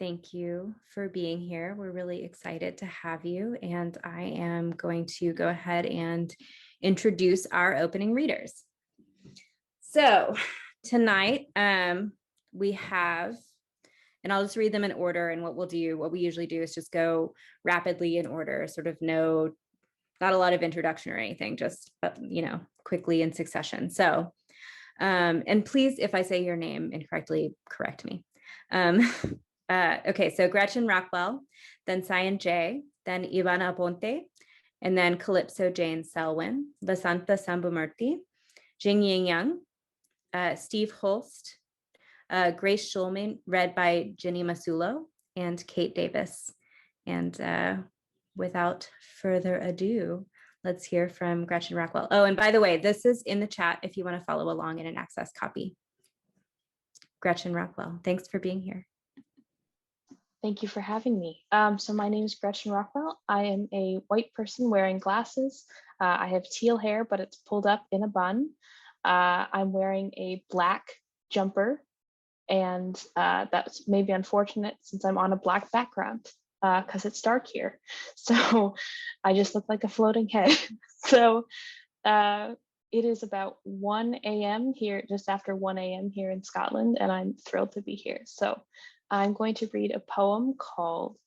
thank you for being here. We're really excited to have you. And I am going to go ahead and introduce our opening readers. So tonight we have, and I'll just read them in order. And what we usually do is just go rapidly in order, sort of not a lot of introduction or anything, just, quickly in succession. So, and please, if I say your name incorrectly, correct me. Okay, so Gretchen Rockwell, then Cyan J, then Ivana Aponte, and then Calypso Jane Selwyn, Vasanta Sambamurthy, Jing Ying Yang, Steve Holst, Grace Schulman, read by Ginny Masulo, and Kate Davis. And without further ado, let's hear from Gretchen Rockwell. Oh, and by the way, this is in the chat if you want to follow along in an access copy. Gretchen Rockwell, thanks for being here. Thank you for having me. So my name is Gretchen Rockwell. I am a white person wearing glasses. I have teal hair, but it's pulled up in a bun. I'm wearing a black jumper, and that's maybe unfortunate since I'm on a black background because it's dark here. So I just look like a floating head. So it is about 1 a.m. here, just after 1 a.m. here in Scotland, and I'm thrilled to be here. So I'm going to read a poem called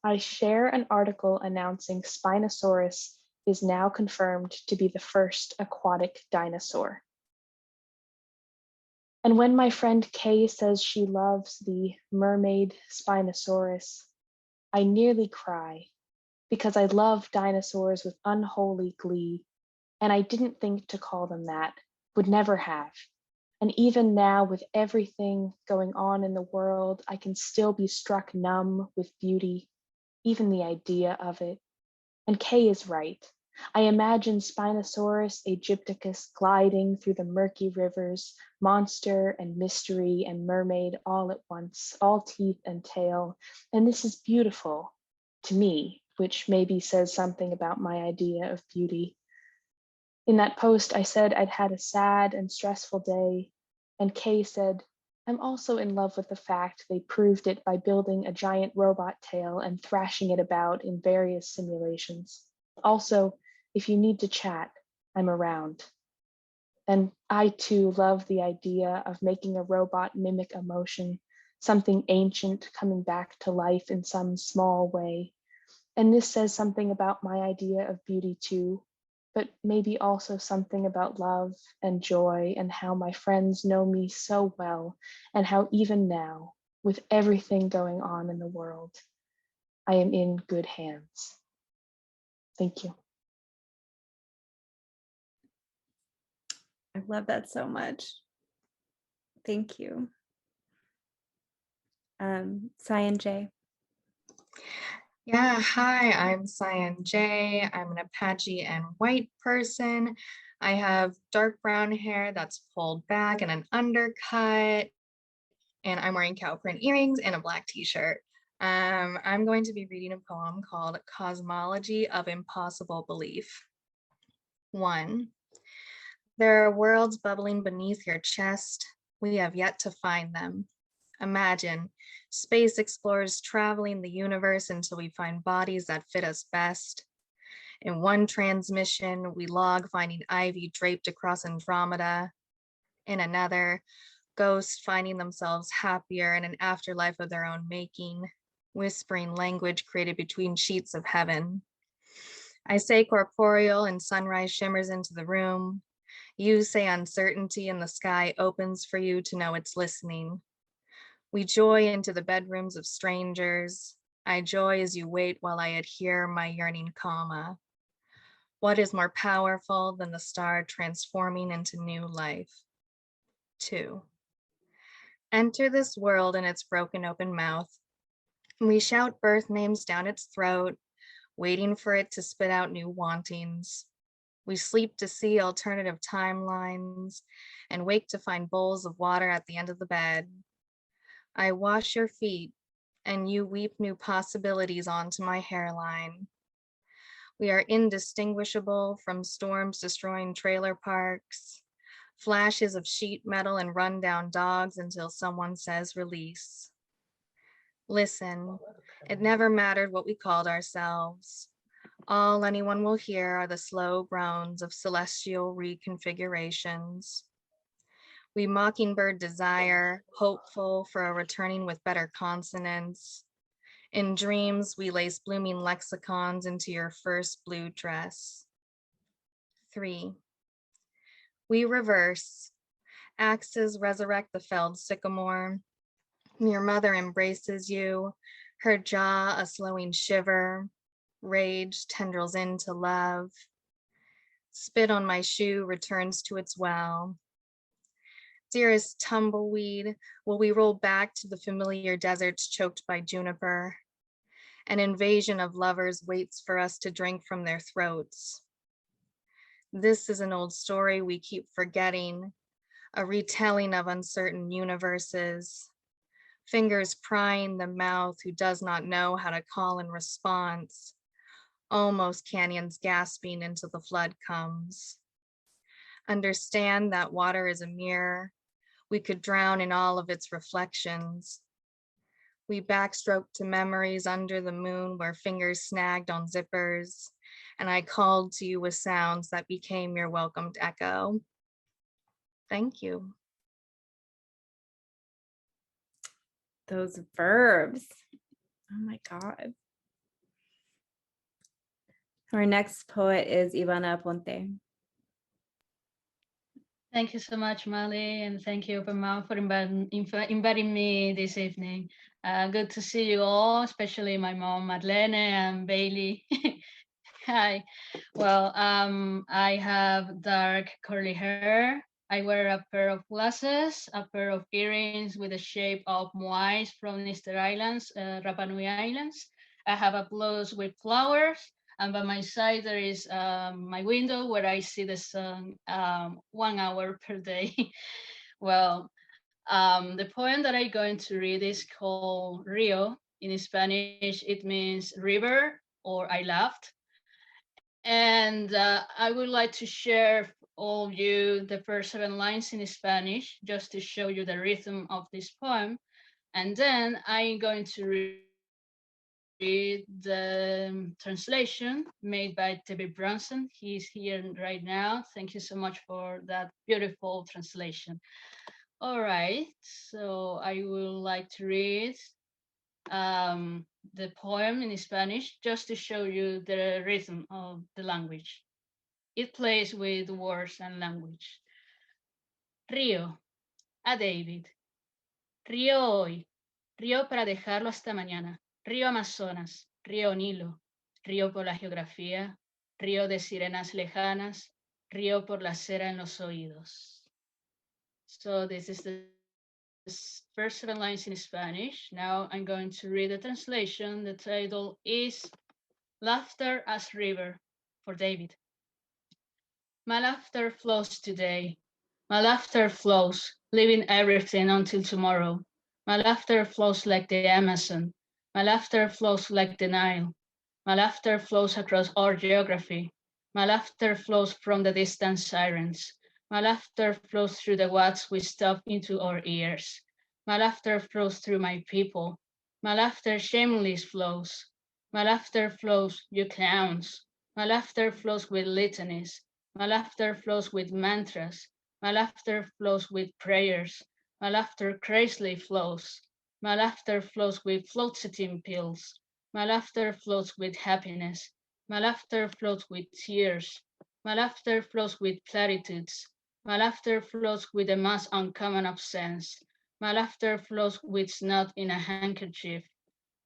I Share an Article Announcing Spinosaurus is Now Confirmed to be the First Aquatic Dinosaur. And when my friend Kay says she loves the mermaid Spinosaurus, I nearly cry because I love dinosaurs with unholy glee, and I didn't think to call them that, would never have. And even now, with everything going on in the world, I can still be struck numb with beauty, even the idea of it. And Kay is right. I imagine Spinosaurus aegypticus gliding through the murky rivers, monster and mystery and mermaid all at once, all teeth and tail. And this is beautiful to me, which maybe says something about my idea of beauty. In that post, I said I'd had a sad and stressful day, and Kay said, I'm also in love with the fact they proved it by building a giant robot tail and thrashing it about in various simulations. Also, if you need to chat, I'm around. And I too love the idea of making a robot mimic emotion, something ancient coming back to life in some small way. And this says something about my idea of beauty too, but maybe also something about love and joy and how my friends know me so well, and how even now, with everything going on in the world, I am in good hands. Thank you. I love that so much. Thank you. Cyan J. Yeah, hi, I'm Cyan J. I'm an Apache and white person. I have dark brown hair that's pulled back and an undercut, and I'm wearing cow print earrings and a black t-shirt. I'm going to be reading a poem called Cosmology of Impossible Belief. 1. There are worlds bubbling beneath your chest. We have yet to find them. Imagine space explorers traveling the universe until we find bodies that fit us best. In one transmission, we log finding ivy draped across Andromeda. In another, ghosts finding themselves happier in an afterlife of their own making, whispering language created between sheets of heaven. I say corporeal and sunrise shimmers into the room. You say uncertainty and the sky opens for you to know it's listening. We joy into the bedrooms of strangers. I joy as you wait while I adhere my yearning comma. What is more powerful than the star transforming into new life? 2. Enter this world in its broken open mouth. We shout birth names down its throat, waiting for it to spit out new wantings. We sleep to see alternative timelines and wake to find bowls of water at the end of the bed. I wash your feet and you weep new possibilities onto my hairline. We are indistinguishable from storms destroying trailer parks, flashes of sheet metal and rundown dogs until someone says release. Listen, it never mattered what we called ourselves. All anyone will hear are the slow groans of celestial reconfigurations. We mockingbird desire, hopeful for a returning with better consonants. In dreams, we lace blooming lexicons into your first blue dress. 3. We reverse. Axes resurrect the felled sycamore. Your mother embraces you, her jaw a slowing shiver. Rage tendrils into love. Spit on my shoe returns to its well. Dearest tumbleweed, will we roll back to the familiar deserts choked by juniper? An invasion of lovers waits for us to drink from their throats. This is an old story we keep forgetting, a retelling of uncertain universes. Fingers prying the mouth who does not know how to call in response. Almost canyons gasping into the flood comes. Understand that water is a mirror. We could drown in all of its reflections. We backstroke to memories under the moon where fingers snagged on zippers, and I called to you with sounds that became your welcomed echo. Thank you. Those verbs. Oh my God. Our next poet is Ivana Aponte. Thank you so much, Mali, and thank you, Open Mouth, for inviting me this evening. Good to see you all, especially my mom, Madeleine, and Bailey. Hi. Well, I have dark curly hair. I wear a pair of glasses, a pair of earrings with the shape of moais from Easter Islands, Rapa Nui Islands. I have a blouse with flowers, and by my side there is my window where I see the sun 1 hour per day. Well, the poem that I'm going to read is called Rio. In Spanish, it means river or I laughed. And I would like to share all of you the first 7 lines in Spanish, just to show you the rhythm of this poem. And then I'm going to read the translation made by David Brunson. He's here right now. Thank you so much for that beautiful translation. All right, so I would like to read the poem in Spanish just to show you the rhythm of the language. It plays with words and language. Río, a David. Río hoy, río para dejarlo hasta mañana. Río Amazonas, río Nilo, río por la geografía, río de sirenas lejanas, río por la cera en los oídos. So this is the first 7 lines in Spanish. Now I'm going to read the translation. The title is Laughter as River for David. My laughter flows today. My laughter flows, leaving everything until tomorrow. My laughter flows like the Amazon. My laughter flows like the Nile. My laughter flows across our geography. My laughter flows from the distant sirens. My laughter flows through the watts we stuff into our ears. My laughter flows through my people. My laughter shamelessly flows. My laughter flows, you clowns. My laughter flows with litanies. My laughter flows with mantras. My laughter flows with prayers. My laughter crazily flows. My laughter flows with fluoxetine pills. My laughter flows with happiness. My laughter flows with tears. My laughter flows with platitudes. My laughter flows with the most uncommon of sense. My laughter flows with snot in a handkerchief.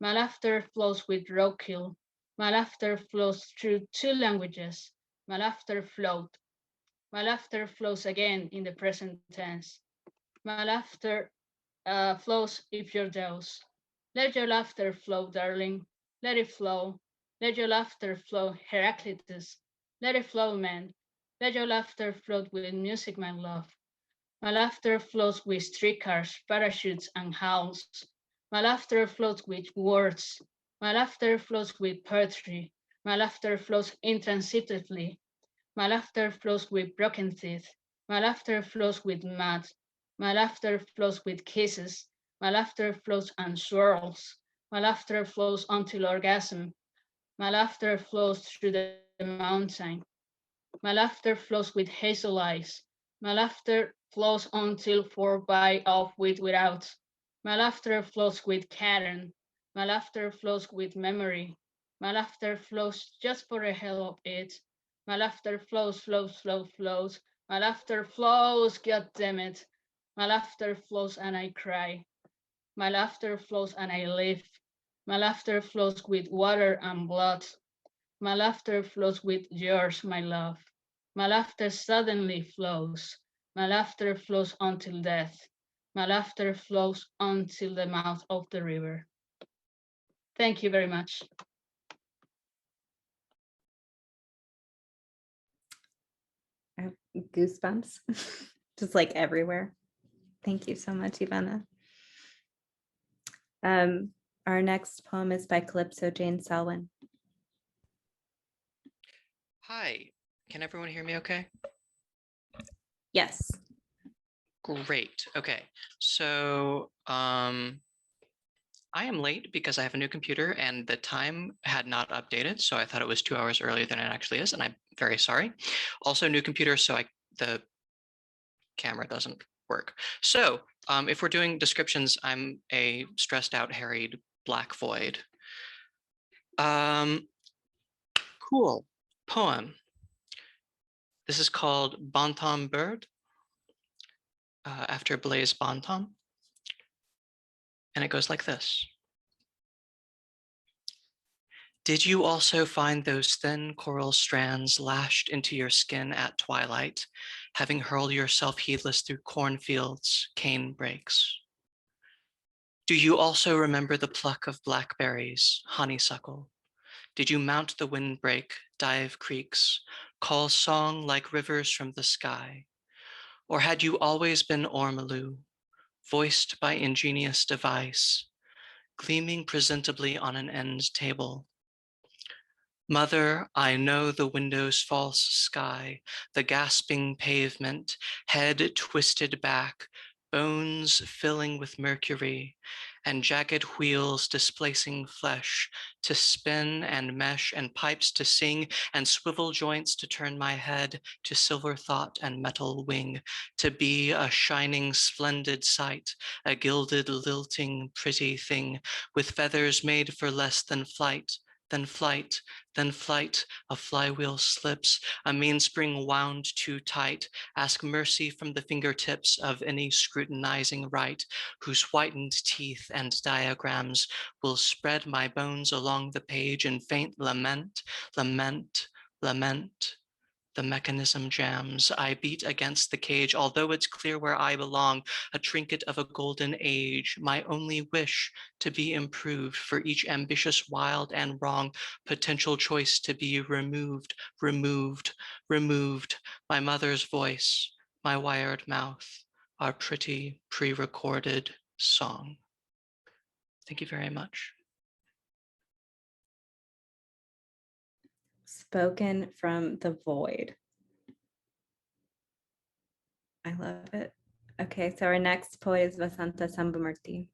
My laughter flows with roadkill. My laughter flows through 2 languages. My laughter flowed. My laughter flows again in the present tense. My laughter flows if you're those. Let your laughter flow, darling. Let it flow. Let your laughter flow, Heraclitus. Let it flow, man. Let your laughter float with music, my love. My laughter flows with streetcars, parachutes, and howls. My laughter flows with words. My laughter flows with poetry. My laughter flows intransitively. My laughter flows with broken teeth. My laughter flows with mud. My laughter flows with kisses. My laughter flows and swirls. My laughter flows until orgasm. My laughter flows through the mountain. My laughter flows with hazel eyes. My laughter flows until 4 by off with without. My laughter flows with Karen. My laughter flows with memory. My laughter flows just for the hell of it. My laughter flows, flows, flows, flows. My laughter flows, god damn it. My laughter flows and I cry. My laughter flows and I live. My laughter flows with water and blood. My laughter flows with yours, my love. My laughter suddenly flows. My laughter flows until death. My laughter flows until the mouth of the river. Thank you very much. I have goosebumps, just like everywhere. Thank you so much, Ivana. Our next poem is by Calypso Jane Selwyn. Hi, can everyone hear me okay? Yes. Great. Okay. So I am late because I have a new computer and the time had not updated. So I thought it was 2 hours earlier than it actually is, and I'm very sorry. Also new computer, so the camera doesn't work. So if we're doing descriptions, I'm a stressed out, harried black void. Cool. Poem. This is called Bantam Bird, after Blaise Bantam. And it goes like this. Did you also find those thin coral strands lashed into your skin at twilight, having hurled yourself heedless through cornfields, cane brakes? Do you also remember the pluck of blackberries, honeysuckle? Did you mount the windbreak, dive creeks, call song like rivers from the sky? Or had you always been ormolu, voiced by ingenious device, gleaming presentably on an end table? Mother, I know the window's false sky, the gasping pavement, head twisted back, bones filling with mercury, and jagged wheels displacing flesh to spin and mesh, and pipes to sing, and swivel joints to turn my head to silver thought and metal wing, to be a shining, splendid sight, a gilded, lilting, pretty thing, with feathers made for less than flight, then flight, then flight, a flywheel slips, a mainspring wound too tight. Ask mercy from the fingertips of any scrutinizing right, whose whitened teeth and diagrams will spread my bones along the page in faint lament, lament, lament. The mechanism jams. I beat against the cage, although it's clear where I belong, a trinket of a golden age, my only wish to be improved, for each ambitious, wild, and wrong potential choice to be removed, removed, removed. My mother's voice, my wired mouth, our pretty pre-recorded song. Thank you very much. Spoken from the void. I love it. Okay, so our next poet is Vasanta Sambamurthy.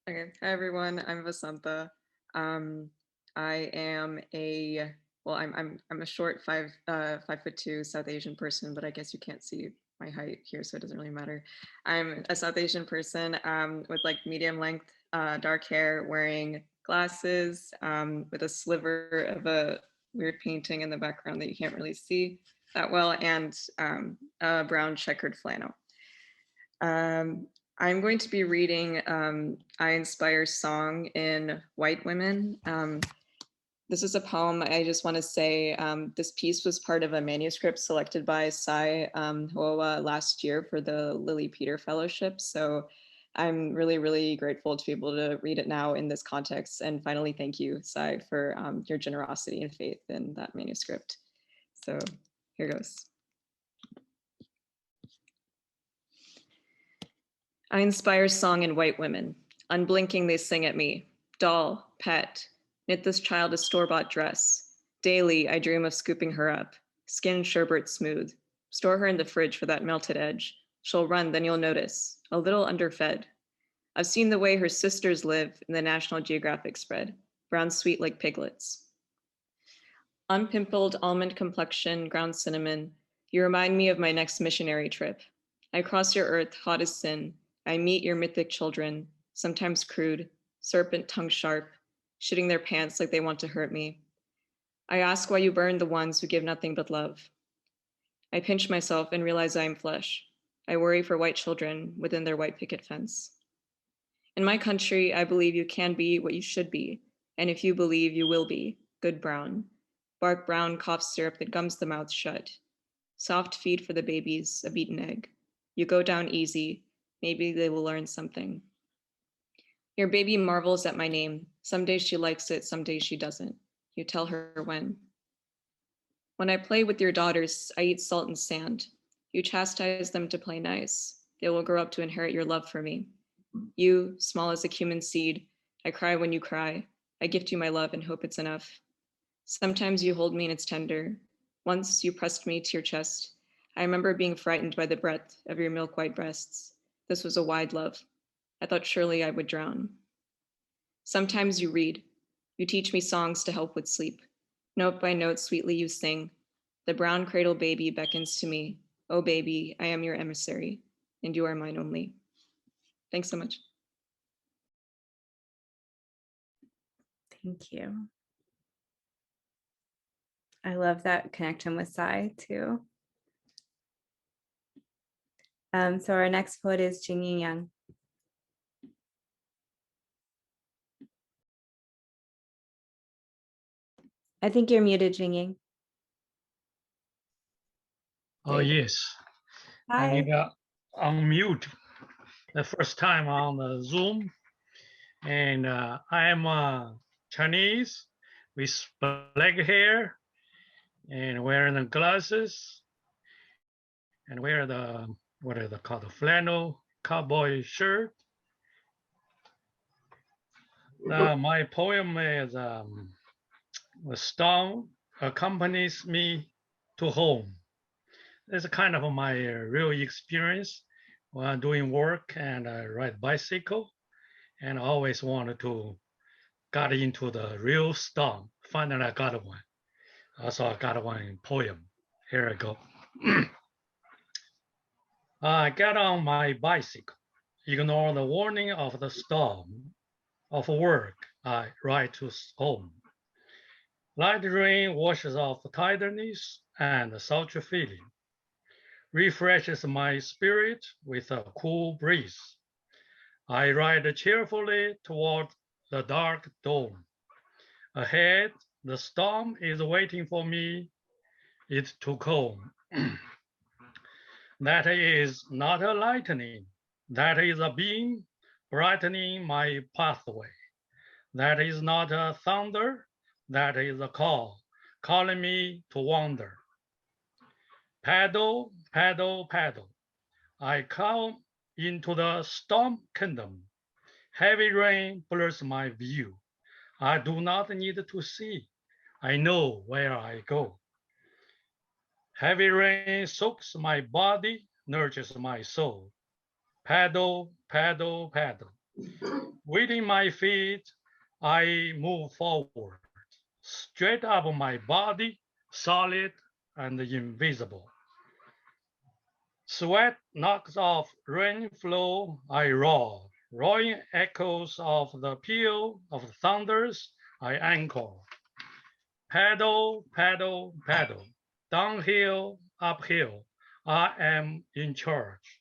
Okay, hi everyone. I'm Vasanta. I am I'm a short 5'2" South Asian person, but I guess you can't see my height here, so it doesn't really matter. I'm a South Asian person with like medium length dark hair, wearing glasses, with a sliver of a weird painting in the background that you can't really see that well, and a brown checkered flannel. I'm going to be reading I Inspire's song in White Women. This is a poem. I just want to say this piece was part of a manuscript selected by Sai Hoa last year for the Lily Peter Fellowship. So I'm really, really grateful to be able to read it now in this context. And finally, thank you, Sai, for your generosity and faith in that manuscript. So here goes. I Inspire song in white women. Unblinking, they sing at me. Doll, pet, knit this child a store-bought dress. Daily, I dream of scooping her up. Skin sherbet smooth. Store her in the fridge for that melted edge. She'll run, then you'll notice. A little underfed. I've seen the way her sisters live in the National Geographic spread, brown sweet like piglets. Unpimpled almond complexion, ground cinnamon, you remind me of my next missionary trip. I cross your earth, hot as sin. I meet your mythic children, sometimes crude, serpent tongue sharp, shitting their pants like they want to hurt me. I ask why you burn the ones who give nothing but love. I pinch myself and realize I am flesh. I worry for white children within their white picket fence. In my country, I believe you can be what you should be, and if you believe you will be, good brown. Bark brown cough syrup that gums the mouth shut. Soft feed for the babies, a beaten egg. You go down easy, maybe they will learn something. Your baby marvels at my name. Some days she likes it, some days she doesn't. You tell her when. When I play with your daughters, I eat salt and sand. You chastise them to play nice. They will grow up to inherit your love for me. You, small as a cumin seed, I cry when you cry. I gift you my love and hope it's enough. Sometimes you hold me and it's tender. Once you pressed me to your chest. I remember being frightened by the breadth of your milk white breasts. This was a wide love. I thought surely I would drown. Sometimes you read. You teach me songs to help with sleep. Note by note, sweetly you sing. The brown cradle baby beckons to me. Oh baby, I am your emissary, and you are mine only. Thanks so much. Thank you. I love that connection with Sai too. So our next poet is Jingyi Yang. I think you're muted, Jingyi. Oh, yes. I Hi. need to unmute the first time on the Zoom. And I am Chinese with black hair and wearing the glasses and wear the, what is it called, the flannel cowboy shirt. My poem is The Storm Accompanies Me to Home. It's kind of my real experience while doing work and ride bicycle, and I always wanted to get into the real storm. Finally, I got one. Also, I got one poem. Here I go. I got on my bicycle, ignore the warning of the storm. Of work, I ride to home. Light rain washes off tiredness and sultry feeling. Refreshes my spirit with a cool breeze. I ride cheerfully toward the dark dawn. Ahead, the storm is waiting for me. It to come. That is not a lightning. That is a beam brightening my pathway. That is not a thunder. That is a call, calling me to wander. Paddle, paddle, paddle. I come into the storm kingdom. Heavy rain blurs my view. I do not need to see. I know where I go. Heavy rain soaks my body, nurtures my soul. Paddle, paddle, paddle. Within my feet, I move forward. Straight up my body, solid and invisible. Sweat knocks off rain flow, I roar. Roaring echoes of the peal of thunders, I anchor. Paddle, paddle, paddle. Downhill, uphill, I am in charge.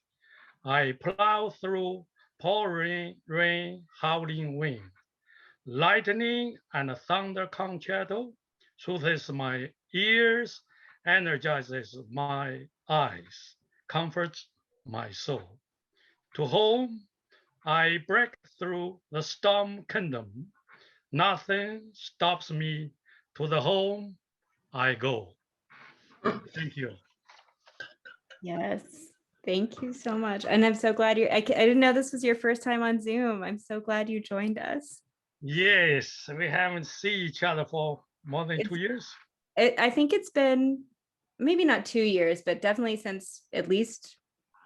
I plow through pouring rain, howling wind. Lightning and thunder concerto soothes my ears, energizes my eyes, comforts my soul. To home, I break through the storm kingdom. Nothing stops me. To the home I go. Thank you. Yes. Thank you so much. And I'm so glad I didn't know this was your first time on Zoom. I'm so glad you joined us. Yes, we haven't seen each other for more than 2 years. I think it's been maybe not 2 years, but definitely since at least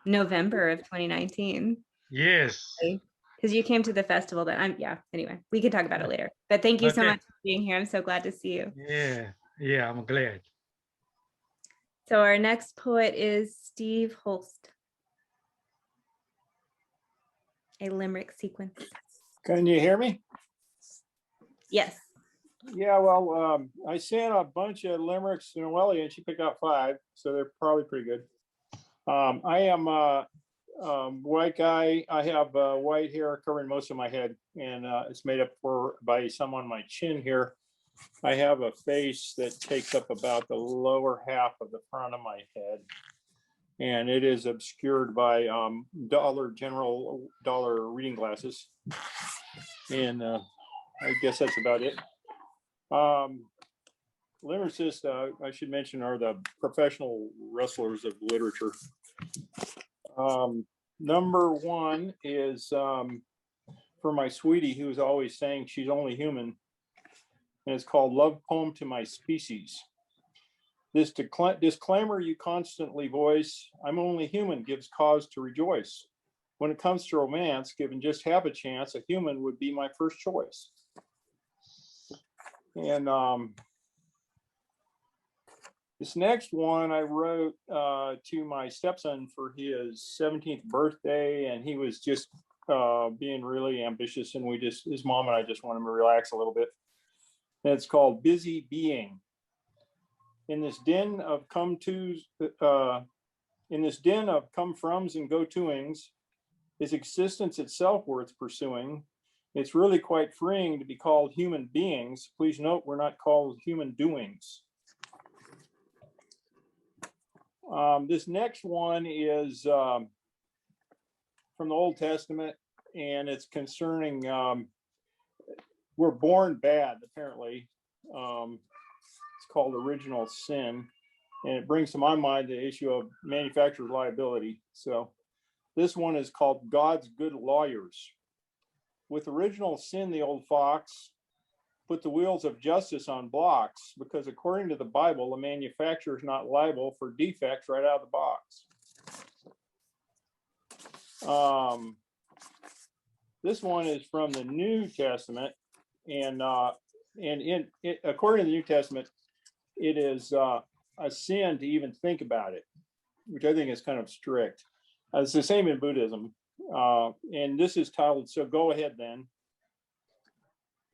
November of 2019. Yes. Because because you came to the festival that yeah, anyway, we can talk about it later. But thank you so Okay. much for being here. I'm so glad to see you. Yeah, I'm glad. So our next poet is Steve Holst. A limerick sequence. Can you hear me? Yes. Yeah, well, I sent a bunch of limericks to Noelia and she picked out 5, so they're probably pretty good. I am a white guy. I have white hair covering most of my head, and it's made up by some on my chin here. I have a face that takes up about the lower half of the front of my head, and it is obscured by General Dollar reading glasses. And I guess that's about it. Lyricists, I should mention, are the professional wrestlers of literature. Number 1 is for my sweetie, who's always saying she's only human. And it's called Love Poem to My Species. This disclaimer you constantly voice, I'm only human, gives cause to rejoice. When it comes to romance, given just half a chance, a human would be my first choice. And this next one I wrote to my stepson for his 17th birthday, and he was just being really ambitious, and his mom and I just want him to relax a little bit. And it's called Busy Being. In this den of come-tos, in this den of come-froms and go-toings, is existence itself worth pursuing? It's really quite freeing to be called human beings. Please note, we're not called human doings. This next one is from the Old Testament, and it's concerning, we're born bad, apparently. It's called Original Sin, and it brings to my mind the issue of manufacturer's liability. So this one is called God's Good Lawyers. With original sin, the old fox put the wheels of justice on blocks, because according to the Bible, the manufacturer is not liable for defects right out of the box. This one is from the New Testament, and according to the New Testament, it is a sin to even think about it, which I think is kind of strict. It's the same in Buddhism. And this is titled, So Go Ahead Then.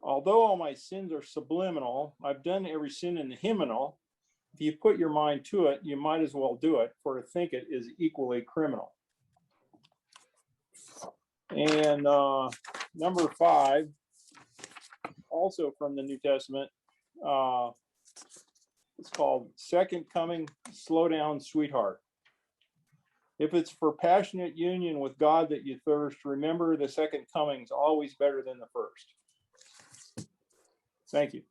Although all my sins are subliminal, I've done every sin in the hymnal. If you put your mind to it, you might as well do it, for to think it is equally criminal. And number 5, also from the New Testament, it's called Second Coming, Slow Down, Sweetheart. If it's for passionate union with God that you thirst, remember the second coming's always better than the first. Thank you.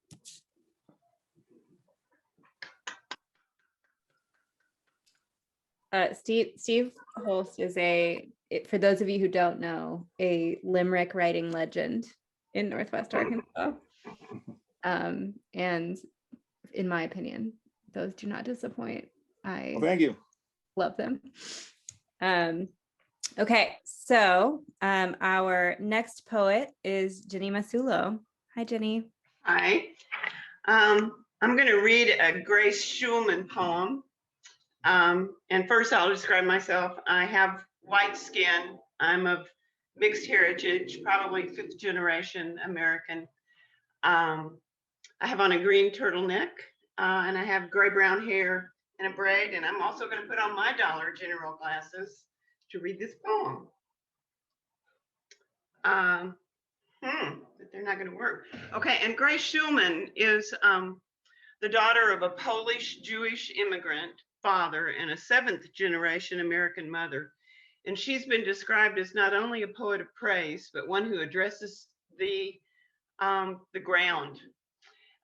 Steve Holst is for those of you who don't know, a limerick writing legend in Northwest Arkansas. And in my opinion, those do not disappoint. Well, thank you. Love them. Okay, so our next poet is Jenny Masulo. Hi, Jenny. Hi. I'm going to read a Grace Schulman poem. And first I'll describe myself. I have white skin. I'm of mixed heritage, probably 5th generation American. I have on a green turtleneck, and I have gray-brown hair and a braid, and I'm also going to put on my Dollar General glasses to read this poem. But they're not going to work. Okay, and Grace Schulman is the daughter of a Polish Jewish immigrant father and a 7th generation American mother. And she's been described as not only a poet of praise, but one who addresses the ground.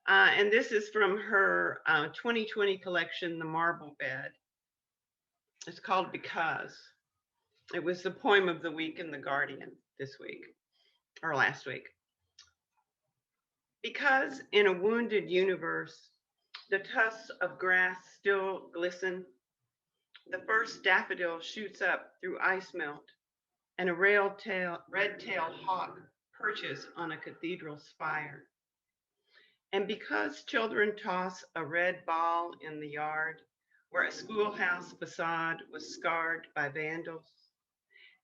And this is from her 2020 collection, The Marble Bed. It's called Because. It was the poem of the week in The Guardian this week, or last week. Because in a wounded universe, the tufts of grass still glisten. The first daffodil shoots up through ice melt and a red-tailed hawk perches on a cathedral spire. And because children toss a red ball in the yard where a schoolhouse facade was scarred by vandals,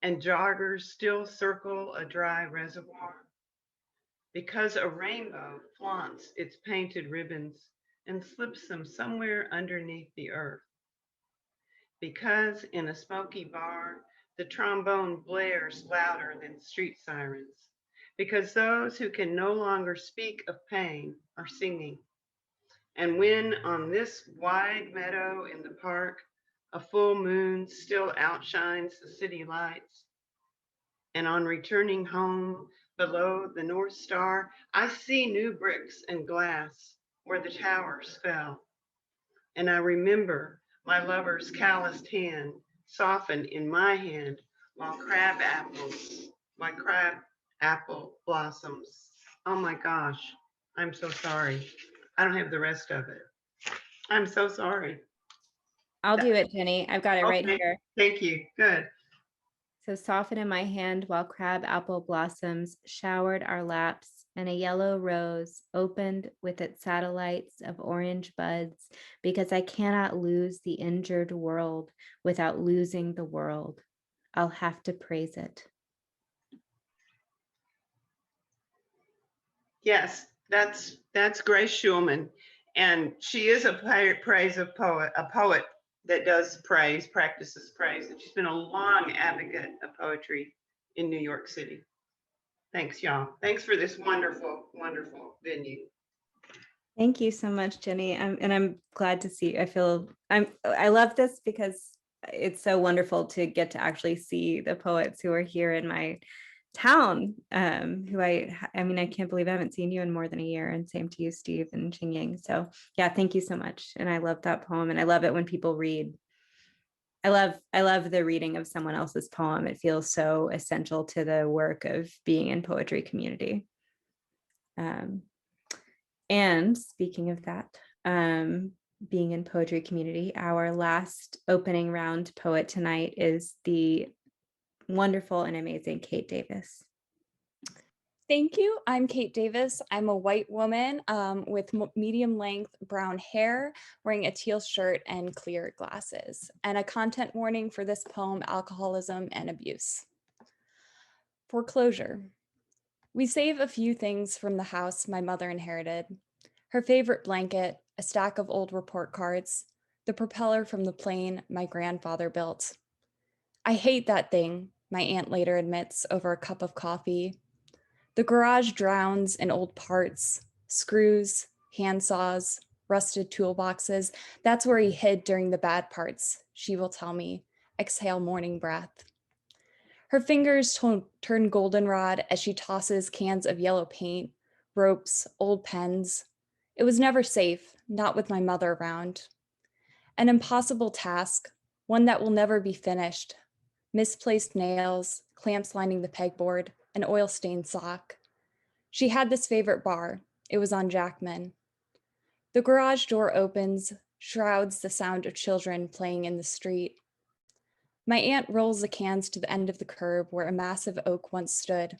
and joggers still circle a dry reservoir, because a rainbow flaunts its painted ribbons and slips them somewhere underneath the earth, because in a smoky bar, the trombone blares louder than street sirens, because those who can no longer speak of pain are singing. And when on this wide meadow in the park, a full moon still outshines the city lights, and on returning home below the North Star, I see new bricks and glass where the towers fell. And I remember my lover's calloused hand soften in my hand while crab apple blossoms. Oh my gosh, I'm so sorry. I don't have the rest of it. I'm so sorry. I'll do it, Jenny. I've got it right Okay, here. thank you. Good. So soften in my hand while crab apple blossoms showered our laps, and a yellow rose opened with its satellites of orange buds, because I cannot lose the injured world without losing the world. I'll have to praise it. Yes, that's Grace Schulman, and she is a poet that does praise, practices praise, and she's been a long advocate of poetry in New York City. Thanks, y'all. Thanks for this wonderful, wonderful venue. Thank you so much, Jenny. And I'm glad to see. I love this because it's so wonderful to get to actually see the poets who are here in my town. Who I mean, I can't believe I haven't seen you in more than a year. And same to you, Steve and Qingying. So yeah, thank you so much. And I love that poem, and I love it when people read. I love the reading of someone else's poem. It feels so essential to the work of being in poetry community. And speaking of that, being in poetry community, our last opening round poet tonight is the wonderful and amazing Kate Davis. Thank you. I'm Kate Davis. I'm a white woman with medium length brown hair, wearing a teal shirt and clear glasses. And a content warning for this poem: alcoholism and abuse. Foreclosure. We save a few things from the house my mother inherited: her favorite blanket, a stack of old report cards, the propeller from the plane my grandfather built. I hate that thing, my aunt later admits over a cup of coffee. The garage drowns in old parts, screws, handsaws, rusted toolboxes. That's where he hid during the bad parts, she will tell me, exhale morning breath. Her fingers turn goldenrod as she tosses cans of yellow paint, ropes, old pens. It was never safe, not with my mother around. An impossible task, one that will never be finished. Misplaced nails, clamps lining the pegboard, an oil-stained sock. She had this favorite bar. It was on Jackman. The garage door opens, shrouds the sound of children playing in the street. My aunt rolls the cans to the end of the curb where a massive oak once stood.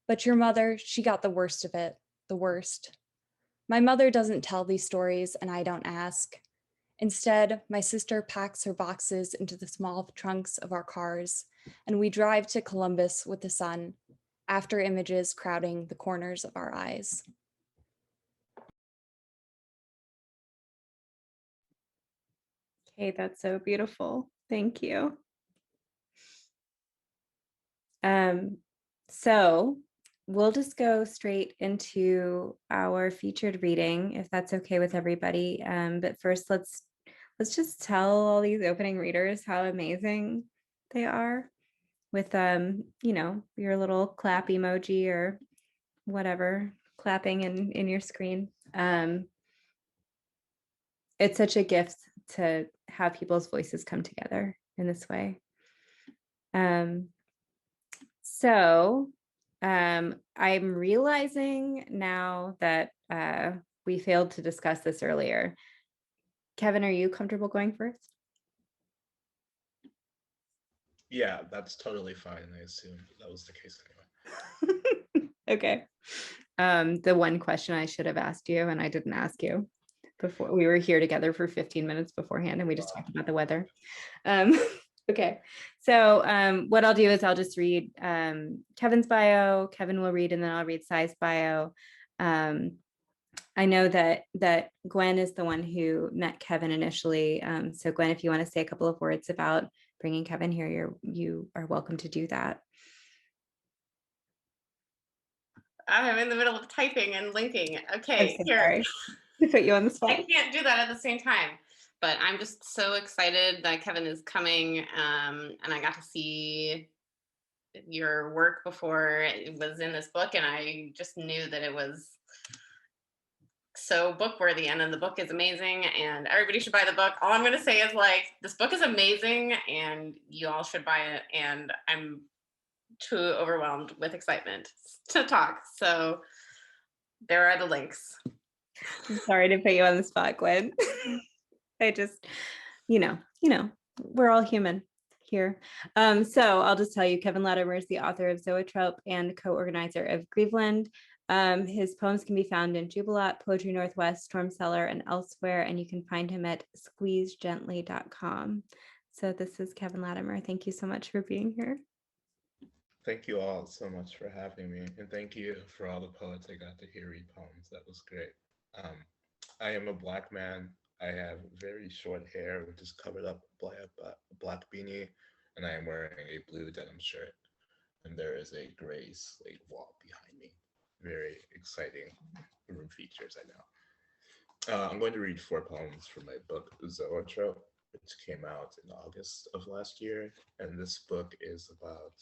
But your mother, she got the worst of it, the worst. My mother doesn't tell these stories, and I don't ask. Instead, my sister packs her boxes into the small trunks of our cars, and we drive to Columbus with the sun, after images crowding the corners of our eyes. Okay, that's so beautiful. Thank you. So we'll just go straight into our featured reading, if that's okay with everybody. But first, let's just tell all these opening readers how amazing they are with your little clap emoji or whatever clapping in your screen. It's such a gift to have people's voices come together in this way. So I'm realizing now that we failed to discuss this earlier. Kevin, are you comfortable going first? Yeah, that's totally fine. I assume that was the case anyway. Okay. The one question I should have asked you and I didn't ask you before, we were here together for 15 minutes beforehand and we just talked about the weather. Okay, so what I'll do is I'll just read Kevin's bio, Kevin will read, and then I'll read Sai's bio. I know that Gwen is the one who met Kevin initially. So Gwen, if you want to say a couple of words about bringing Kevin here, you are welcome to do that. I'm in the middle of typing and linking. Okay, I'm so here. sorry to put you on the I spot. can't do that at the same time, but I'm just so excited that Kevin is coming, and I got to see your work before it was in this book, and I just knew that it was so book worthy, and then the book is amazing, and everybody should buy the book. All I'm going to say is, like, this book is amazing, and you all should buy it, and I'm too overwhelmed with excitement to talk. So there are the links. I'm sorry to put you on the spot, Gwen. I just, you know, we're all human here. So I'll just tell you, Kevin Latimer is the author of Zoetrope and co-organizer of Grieveland. His poems can be found in Jubilat, Poetry Northwest, Storm Cellar, and elsewhere, and you can find him at squeezegently.com. So this is Kevin Latimer. Thank you so much for being here. Thank you all so much for having me, and thank you for all the poets I got to hear read poems. That was great. I am a Black man. I have very short hair, which is covered up by a black beanie, and I am wearing a blue denim shirt. And there is a gray slate wall behind me. Very exciting room features, I know. I'm going to read 4 poems from my book, Zoetrope, which came out in August of last year. And this book is about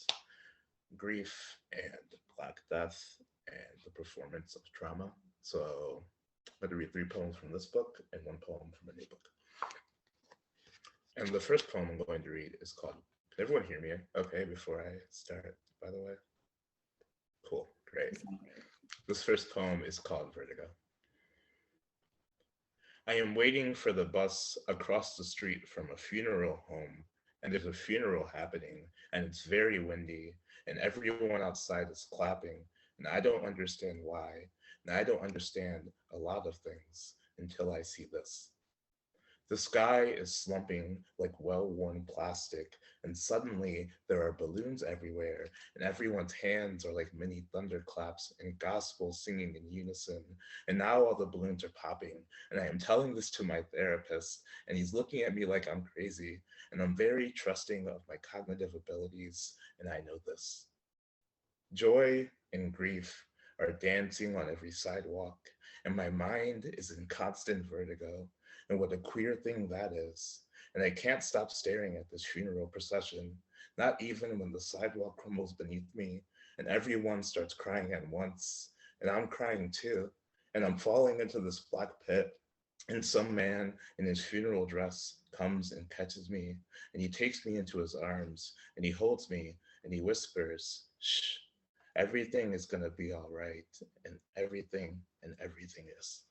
grief and Black death and the performance of trauma. So I'm going to read 3 poems from this book and 1 poem from a new book. And the first poem I'm going to read is called, can everyone hear me okay before I start, by the way? Cool, great. This first poem is called Vertigo. I am waiting for the bus across the street from a funeral home, and there's a funeral happening, and it's very windy, and everyone outside is clapping, and I don't understand why, and I don't understand a lot of things until I see this. The sky is slumping like well-worn plastic, and suddenly there are balloons everywhere, and everyone's hands are like mini thunderclaps and gospel singing in unison. And now all the balloons are popping, and I am telling this to my therapist, and he's looking at me like I'm crazy, and I'm very trusting of my cognitive abilities, and I know this. Joy and grief are dancing on every sidewalk, and my mind is in constant vertigo. And what a queer thing that is. And I can't stop staring at this funeral procession, not even when the sidewalk crumbles beneath me and everyone starts crying at once. And I'm crying too. And I'm falling into this black pit. And some man in his funeral dress comes and catches me. And he takes me into his arms and he holds me and he whispers, shh, everything is gonna be all right. And everything is.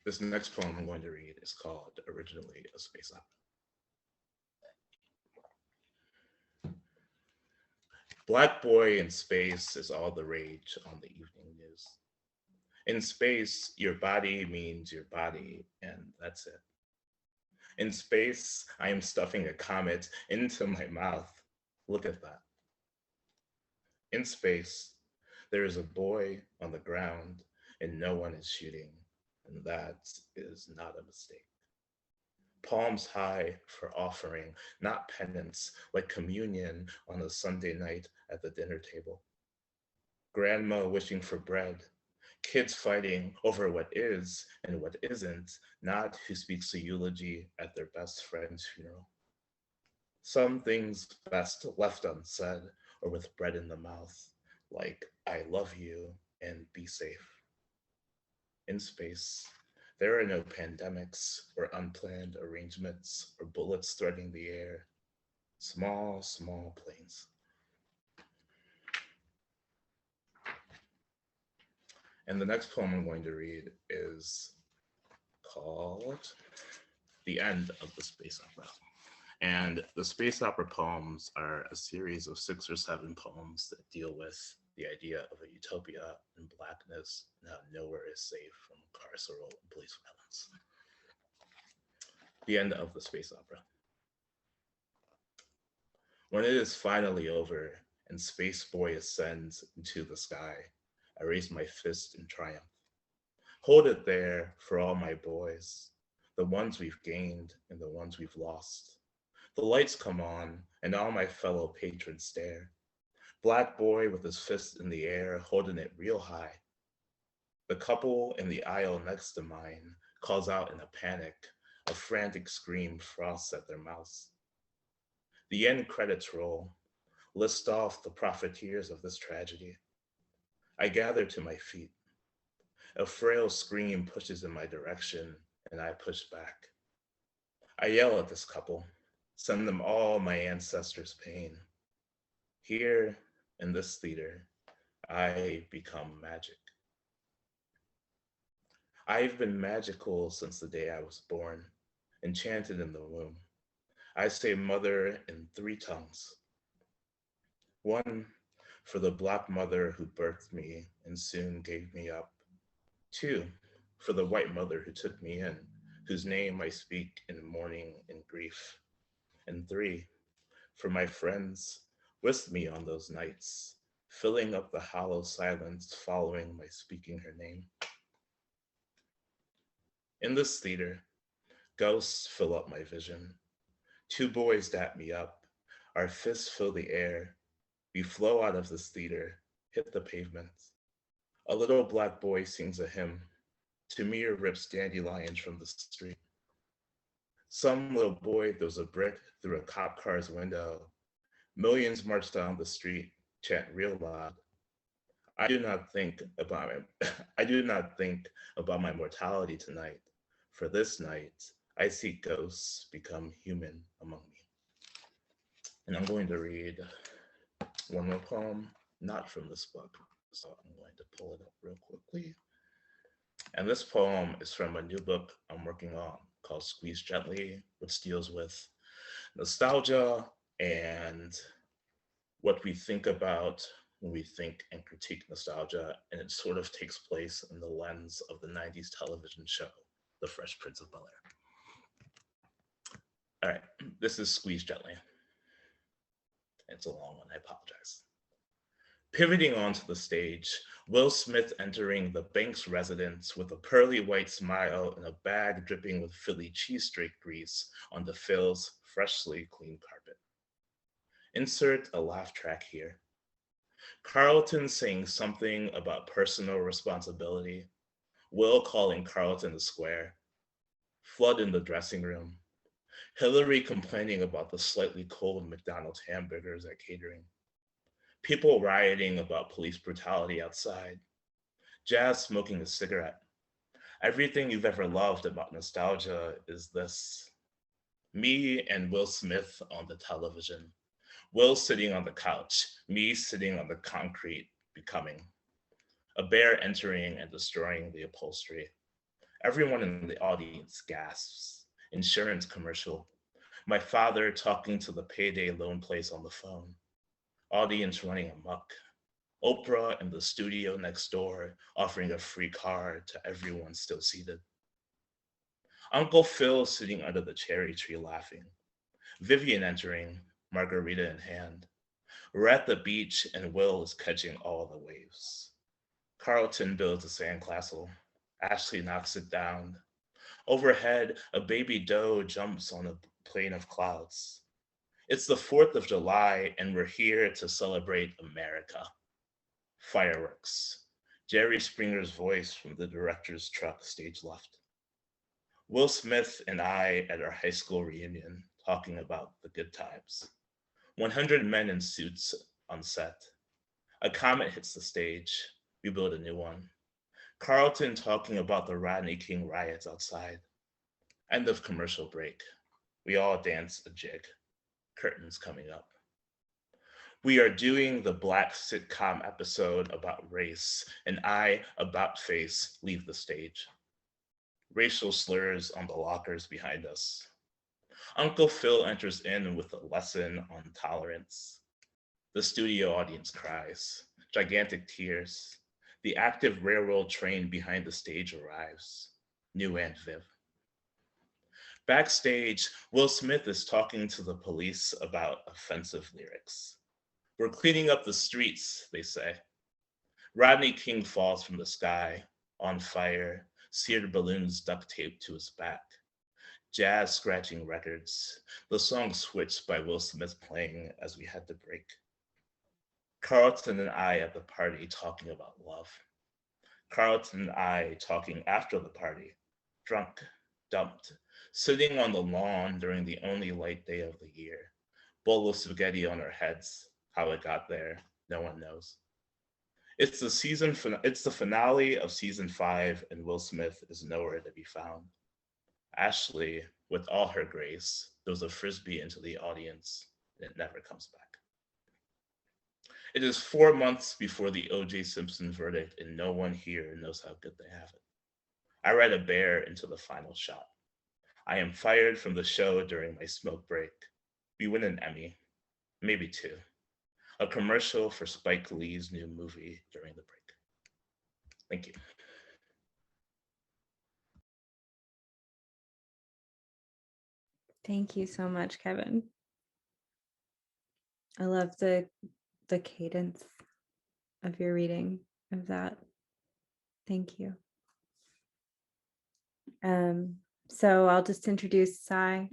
This next poem I'm going to read is called Originally a Space Opera. Black boy in space is all the rage on the evening news. In space, your body means your body, and that's it. In space, I am stuffing a comet into my mouth. Look at that. In space, there is a boy on the ground and no one is shooting. And that is not a mistake. Palms high for offering, not penance, like communion on a Sunday night at the dinner table. Grandma wishing for bread, kids fighting over what is and what isn't, not who speaks a eulogy at their best friend's funeral. Some things best left unsaid or with bread in the mouth, like I love you and be safe. In space, there are no pandemics or unplanned arrangements or bullets threading the air. Small, small planes. And the next poem I'm going to read is called The End of the Space Opera. And the space opera poems are a series of 6 or 7 poems that deal with the idea of a utopia and Blackness and how nowhere is safe from carceral and police violence. The End of the Space Opera. When it is finally over and Space Boy ascends into the sky, I raise my fist in triumph. Hold it there for all my boys, the ones we've gained and the ones we've lost. The lights come on and all my fellow patrons stare. Black boy with his fist in the air, holding it real high. The couple in the aisle next to mine calls out in a panic, a frantic scream frosts at their mouths. The end credits roll, list off the profiteers of this tragedy. I gather to my feet. A frail scream pushes in my direction and I push back. I yell at this couple, send them all my ancestors' pain. Here in this theater, I become magic. I've been magical since the day I was born, enchanted in the womb. I say mother in 3 tongues. 1 for the Black mother who birthed me and soon gave me up. 2 for the white mother who took me in, whose name I speak in mourning and grief. And 3 for my friends with me on those nights, filling up the hollow silence following my speaking her name. In this theater, ghosts fill up my vision. 2 boys dap me up, our fists fill the air. We flow out of this theater, hit the pavement. A little Black boy sings a hymn. Tamir rips dandelions from the street. Some little boy throws a brick through a cop car's window. Millions march down the street, chant real loud. I do not think about my mortality tonight. For this night, I see ghosts become human among me. And I'm going to read one more poem, not from this book. So I'm going to pull it up real quickly. And this poem is from a new book I'm working on called Squeeze Gently, which deals with nostalgia and what we think about when we think and critique nostalgia. And it sort of takes place in the lens of the 90s television show, The Fresh Prince of Bel-Air. All right, this is Squeeze Gently. It's a long one, I apologize. Pivoting onto the stage, Will Smith entering the Banks residence with a pearly white smile and a bag dripping with Philly cheesesteak grease on DePhil's freshly clean carpet. Insert a laugh track here. Carlton saying something about personal responsibility. Will calling Carlton the square. Flood in the dressing room. Hillary complaining about the slightly cold McDonald's hamburgers at catering. People rioting about police brutality outside. Jazz smoking a cigarette. Everything you've ever loved about nostalgia is this. Me and Will Smith on the television. Will sitting on the couch, me sitting on the concrete, becoming. A bear entering and destroying the upholstery. Everyone in the audience gasps. Insurance commercial. My father talking to the payday loan place on the phone. Audience running amok. Oprah in the studio next door offering a free car to everyone still seated. Uncle Phil sitting under the cherry tree laughing. Vivian entering, margarita in hand. We're at the beach and Will is catching all the waves. Carlton builds a sandcastle. Ashley knocks it down. Overhead, a baby doe jumps on a plane of clouds. It's the 4th of July and we're here to celebrate America. Fireworks. Jerry Springer's voice from the director's truck stage left. Will Smith and I at our high school reunion talking about the good times. 100 men in suits on set. A comet hits the stage. We build a new one. Carlton talking about the Rodney King riots outside. End of commercial break. We all dance a jig. Curtains coming up. We are doing the Black sitcom episode about race, and I, about face, leave the stage. racial slurs on the lockers behind us. Uncle Phil enters in with a lesson on tolerance. The studio audience cries, gigantic tears. The active railroad train behind the stage arrives, new Aunt Viv. Backstage, Will Smith is talking to the police about offensive lyrics. We're cleaning up the streets, they say. Rodney King falls from the sky, on fire, seared balloons duct taped to his back. Jazz scratching records, the song switched by Will Smith playing as we had to break. Carlton and I at the party talking about love. Carlton and I talking after the party, drunk, dumped, sitting on the lawn during the only light day of the year. Bowl of spaghetti on our heads, how it got there, no one knows. It's the finale of season 5 and Will Smith is nowhere to be found. Ashley, with all her grace, throws a frisbee into the audience and it never comes back. It is 4 months before the O.J. Simpson verdict and no one here knows how good they have it. I ride a bear into the final shot. I am fired from the show during my smoke break. We win an Emmy, maybe 2. A commercial for Spike Lee's new movie during the break. Thank you. Thank you so much, Kevin. I love the cadence of your reading of that. Thank you. So I'll just introduce Sai,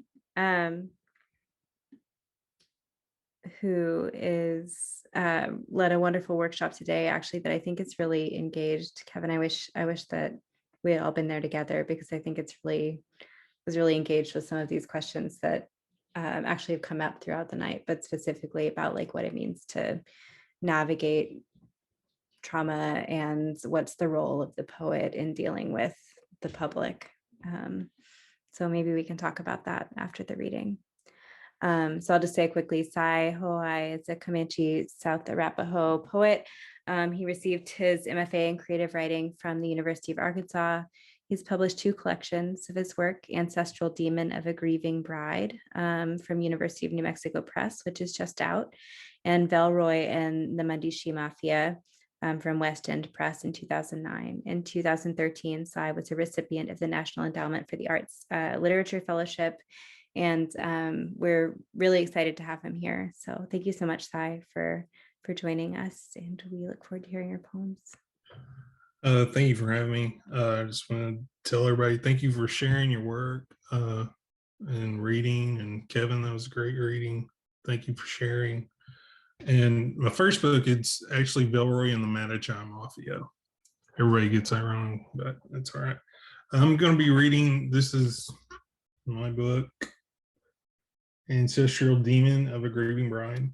who is led a wonderful workshop today, actually, that I think is really engaged. Kevin, I wish that we had all been there together, because I think was really engaged with some of these questions that actually have come up throughout the night, but specifically about like what it means to navigate trauma and what's the role of the poet in dealing with the public. So maybe we can talk about that after the reading. So I'll just say quickly, Sai Hoai is a Comanche South Arapaho poet. He received his MFA in creative writing from the University of Arkansas. He's published 2 collections of his work, Ancestral Demon of a Grieving Bride from University of New Mexico Press, which is just out, and Velroy and the Mandishi Mafia from West End Press in 2009. In 2013, Sai was a recipient of the National Endowment for the Arts Literature Fellowship, and we're really excited to have him here. So thank you so much, Sai, for joining us, and we look forward to hearing your poems. Thank you for having me. I just want to tell everybody, thank you for sharing your work and reading. And Kevin, that was a great reading. Thank you for sharing. And my first book, it's actually Velroy and the Matachi Mafia. Everybody gets that wrong, but that's all right. I'm going to be reading, this is my book, Ancestral Demon of a Grieving Bride.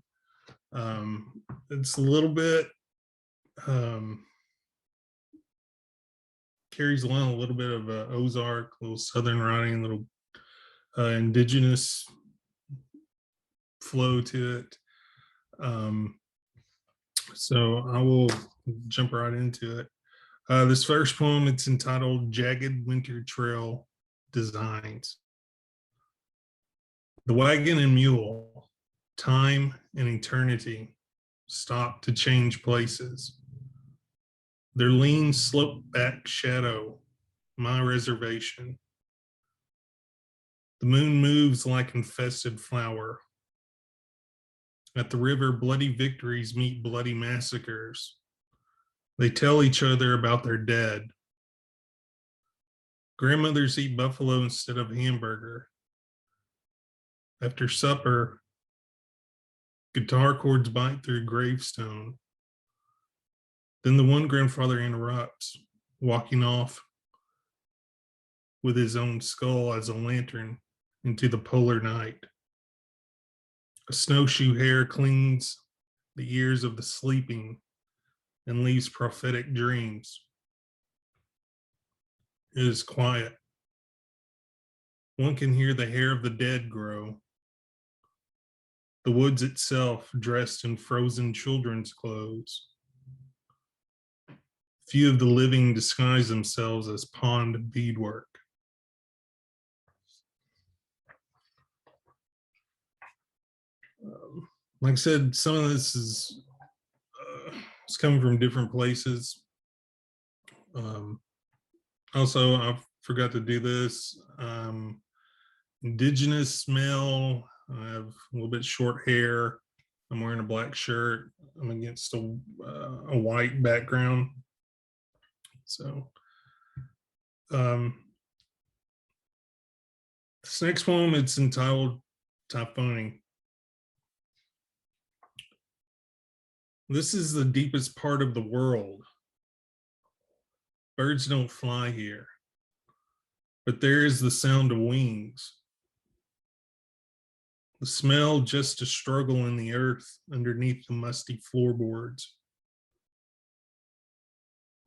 It's a little bit, carries along a little bit of Ozark, a little Southern writing, a little indigenous flow to it. So I will jump right into it. This first poem, it's entitled Jagged Winter Trail Designs. The wagon and mule, time and eternity, stop to change places. Their lean slope back shadow, my reservation. The moon moves like infested flower. At the river, bloody victories meet bloody massacres. They tell each other about their dead. Grandmothers eat buffalo instead of hamburger. After supper, guitar chords bite through gravestone. Then the one grandfather interrupts, walking off with his own skull as a lantern into the polar night. A snowshoe hare clings the ears of the sleeping and leaves prophetic dreams. It is quiet. One can hear the hair of the dead grow. The woods itself dressed in frozen children's clothes. Few of the living disguise themselves as pond beadwork. Like I said, some of this is it's coming from different places. Also, I forgot to do this. Indigenous male. I have a little bit short hair. I'm wearing a black shirt. I'm against a white background. So, this next poem, it's entitled Typhoning. This is the deepest part of the world. Birds don't fly here, but there is the sound of wings. The smell just a struggle in the earth underneath the musty floorboards.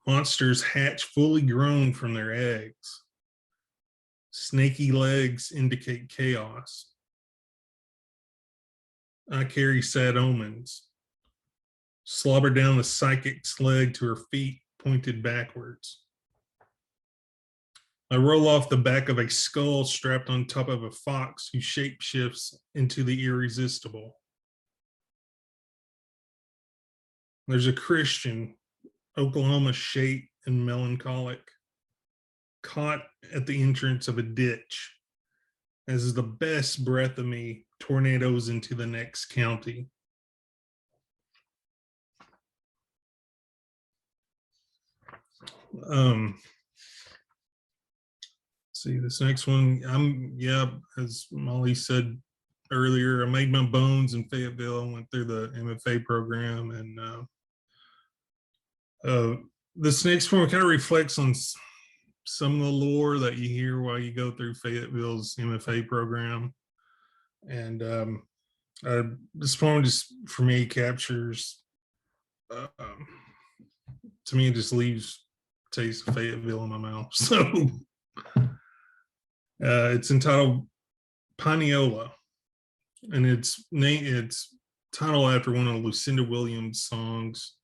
Monsters hatch fully grown from their eggs. Snaky legs indicate chaos. I carry sad omens. Slobber down the psychic's leg to her feet pointed backwards. I roll off the back of a skull strapped on top of a fox who shapeshifts into the irresistible. There's a Christian, Oklahoma shape and melancholic, caught at the entrance of a ditch, as is the best breath of me tornadoes into the next county. See this next one. As Molly said earlier, I made my bones in Fayetteville. I went through the MFA program, and this next one kind of reflects on some of the lore that you hear while you go through Fayetteville's MFA program. And this poem just, for me, captures, to me, it just leaves taste of Fayetteville in my mouth. So it's entitled Paniola, and it's titled after one of Lucinda Williams' songs,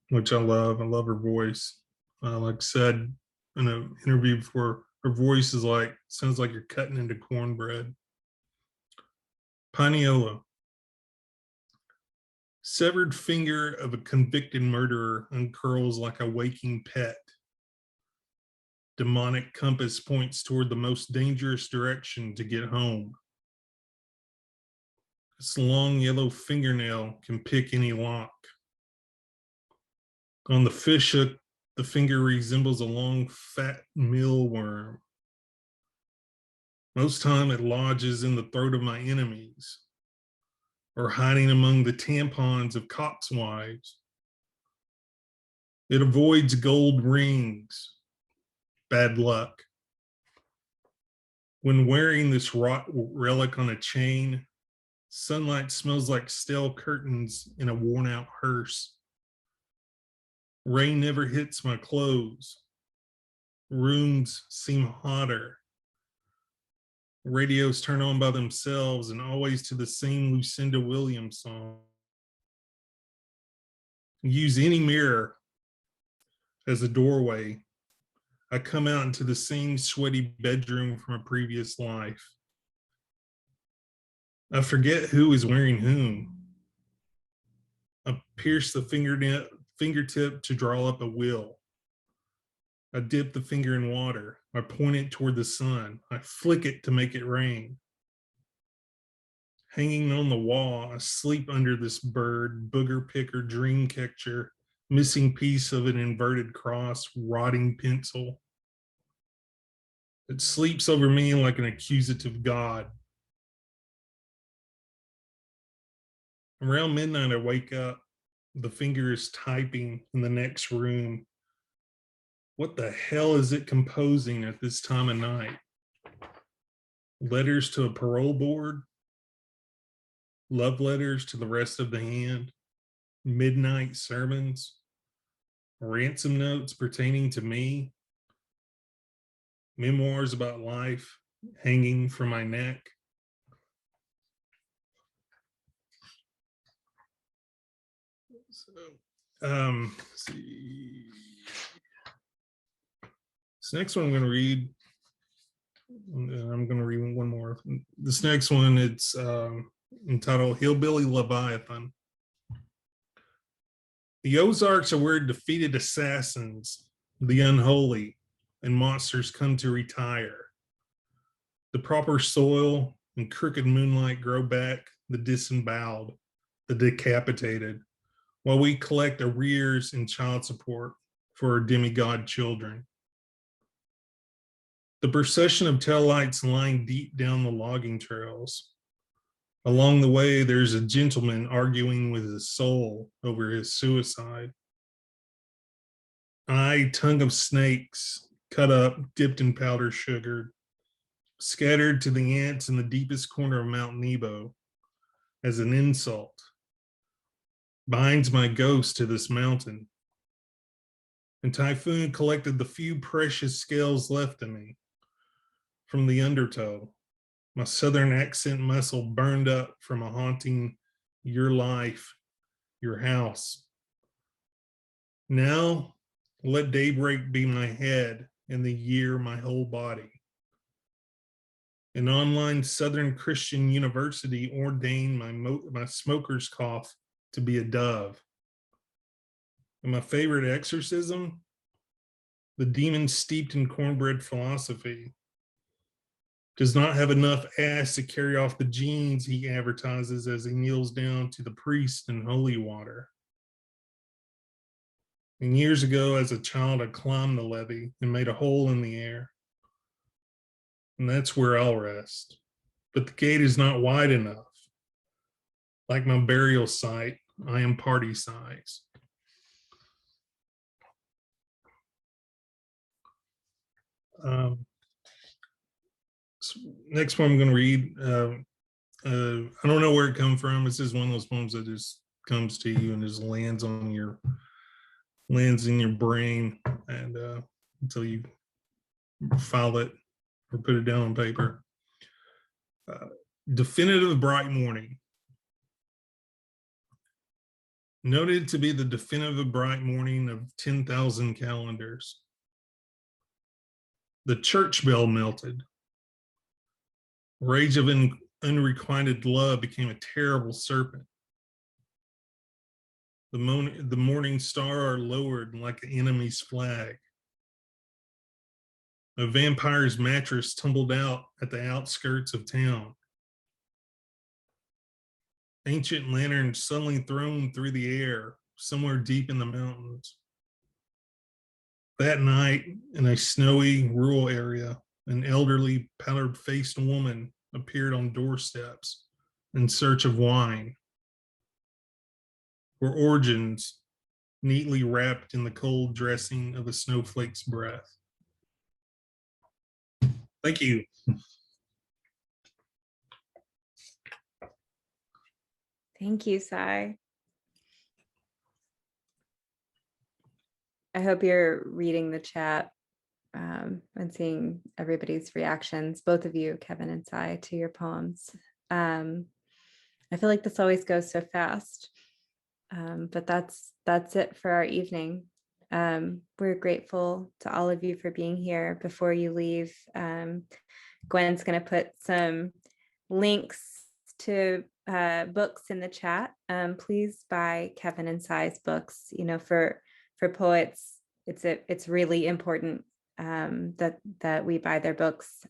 which I love. I love her voice. Like I said in an interview before, her voice is sounds like you're cutting into cornbread. Paniola. Severed finger of a convicted murderer uncurls like a waking pet. Demonic compass points toward the most dangerous direction to get home. Its long yellow fingernail can pick any lock. On the fish hook, the finger resembles a long fat mealworm. Most time it lodges in the throat of my enemies, or hiding among the tampons of cops' wives. It avoids gold rings, bad luck. When wearing this relic on a chain, sunlight smells like stale curtains in a worn out hearse. Rain never hits my clothes. Rooms seem hotter. Radios turn on by themselves and always to the same Lucinda Williams song. Use any mirror as a doorway. I come out into the same sweaty bedroom from a previous life. I forget who is wearing whom. I pierce the fingertip to draw up a will. I dip the finger in water. I point it toward the sun. I flick it to make it rain. Hanging on the wall, I sleep under this bird, booger picker, dream catcher, missing piece of an inverted cross, rotting pencil. It sleeps over me like an accusative god. Around midnight, I wake up. The finger is typing in the next room. What the hell is it composing at this time of night? Letters to a parole board? Love letters to the rest of the hand? Midnight sermons? Ransom notes pertaining to me? Memoirs about life hanging from my neck? Let's see. This next one I'm going to read. I'm going to read one more. This next one, it's entitled Hillbilly Leviathan. The Ozarks are where defeated assassins, the unholy, and monsters come to retire. The proper soil and crooked moonlight grow back the disemboweled, the decapitated, while we collect arrears and child support for our demigod children. The procession of tail lights lying deep down the logging trails. Along the way, there's a gentleman arguing with his soul over his suicide. I, tongue of snakes, cut up, dipped in powdered sugar, scattered to the ants in the deepest corner of Mount Nebo as an insult, binds my ghost to this mountain. And Typhoon collected the few precious scales left in me from the undertow. My Southern accent muscle burned up from a haunting your life, your house. Now, let daybreak be my head and the year my whole body. An online Southern Christian university ordained my smoker's cough to be a dove. And my favorite exorcism, the demon steeped in cornbread philosophy, does not have enough ass to carry off the genes he advertises as he kneels down to the priest in holy water. And years ago, as a child, I climbed the levee and made a hole in the air. And that's where I'll rest. But the gate is not wide enough. Like my burial site, I am party size. Next one I'm going to read. I don't know where it comes from. This is one of those poems that just comes to you and just lands in your brain, and until you file it or put it down on paper. Definitive bright morning. Noted to be the definitive bright morning of 10,000 calendars. The church bell melted. Rage of unrequited love became a terrible serpent. The morning star lowered like an enemy's flag. A vampire's mattress tumbled out at the outskirts of town. Ancient lanterns suddenly thrown through the air somewhere deep in the mountains. That night, in a snowy rural area, an elderly, powdered-faced woman appeared on doorsteps in search of wine. Her origins neatly wrapped in the cold dressing of a snowflake's breath. Thank you. Thank you, Sai. I hope you're reading the chat and seeing everybody's reactions, both of you, Kevin and Sai, to your poems. I feel like this always goes so fast, but that's it for our evening. We're grateful to all of you for being here. Before you leave, Gwen's going to put some links to books in the chat. Please buy Kevin and Sai's books. You know, for poets, it's really important that we buy their books,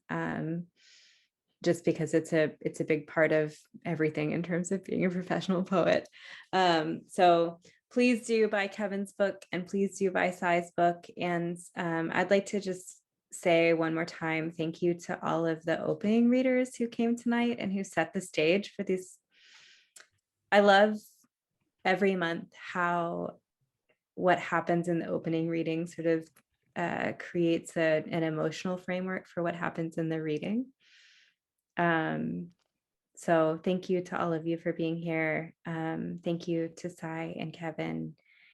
just because it's a big part of everything in terms of being a professional poet. So please do buy Kevin's book, and please do buy Sai's book. And I'd like to just say one more time, thank you to all of the opening readers who came tonight and who set the stage for these. I love every month how what happens in the opening reading sort of creates an emotional framework for what happens in the reading. So thank you to all of you for being here. Thank you to Sai and Kevin.